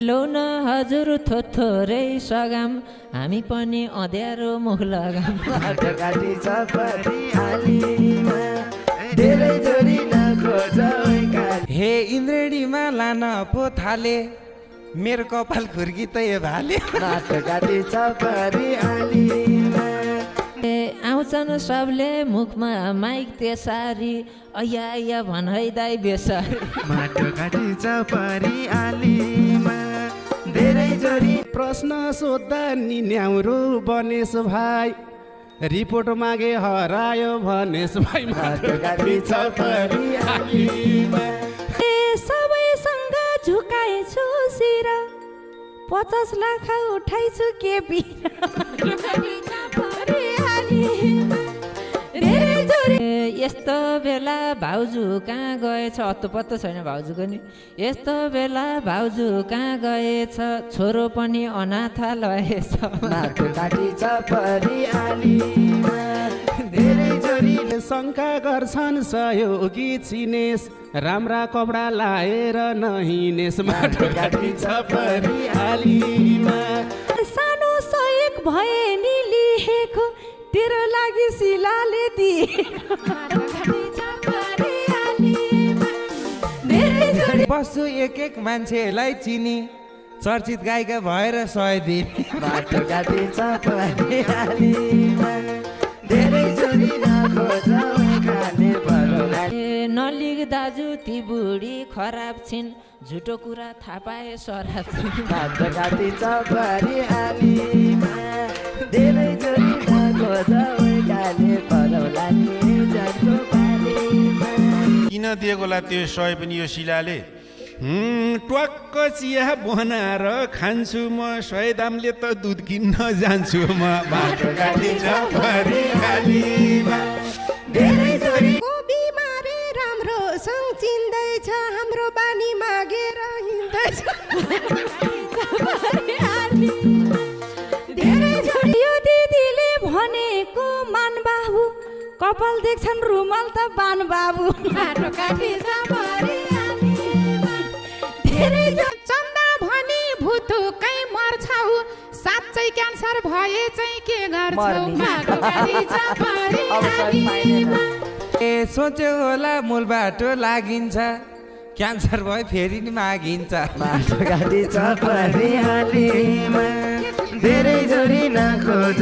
लौ न हजुर थोथोरै सगाम हामी पनि अँध्यारो मुख लगाम बाटोघाटी छ परिहालीमा धेरै जोडी नखोज हे इन्द्रेणीमा लान पो थाले मेरो कपाल खुर्की त यो भाले बाटोघाटी छ परिहालीमा आउँछन् सबले मुखमा माइक त्यसरी अया अया भन है दाइ बेसरी बाटोघाटी छ परिहालीमा धेरै जोडी प्रश्न सोद्धा नि न्याउरो बनेश भाइ रिपोर्ट मागे हरायो भनेश भाइ बाटोघाटी छ परिहालीमा सबैसँग झुकाएछु शिर 50 लाख उठाइछु के यस्तो बेला भाउजू कहाँ गएछ अत्तो छैन भाउजूको नि यस्तो बेला भाउजू कहाँ गएछ छोरो पनि अनाथालयछ बाटोघाटी छ परिहालीमा धेरै जोडी शङ्का गर्छन् सहयोगी चिनेश राम्रा कपडा लाएर नहिनेश बाटोघाटी छ परिहालीमा सानो सहयोग भए नि लिएको तेरो लागि शिलाले बस्छु एक एक मान्छेलाई चिनी चर्चित गायिका भएर 100 दिन बाटोघाटी छ परिहालीमा धेरै जोडी नखोज खाने परोला नलिग दाजु ती बुढी खराब छिन् झुटो कुरा थाहा पाए सराब छिन् बाटोघाटी छ परिहालीमा धेरै जोडी नखोज खाने परोला जनको पालीमा किन दिएको ला त्यो 100 पनि यो शिलाले ट्वाक्क चिया बनाएर खान्छु म 100 दामले त दुध किन्न जान्छु म बाटोघाटी छ परिहालीमा धेरै जोडी बिमारी राम्रोसँग चिन्दैछ हाम्रो बानी मागेर हिँड्दैछ यो दिदीले भनेको मान बाबु कपाल देख्छन् रुमाल त बान बाबु बाटोघाटी छ परिहालीमा धेरै चन्दा भनी भुतुकै मर्छौ साँच्चै क्यान्सर भए चाहिँ के गर्छौ बाटोघाटी छ परिहालीमा ए सोच्यो होला मूल बाटो लागिन्छ क्यान्सर भयो फेरि नि मागिन्छ बाटोघाटी छ परिहालीमा धेरै जोडी नखोज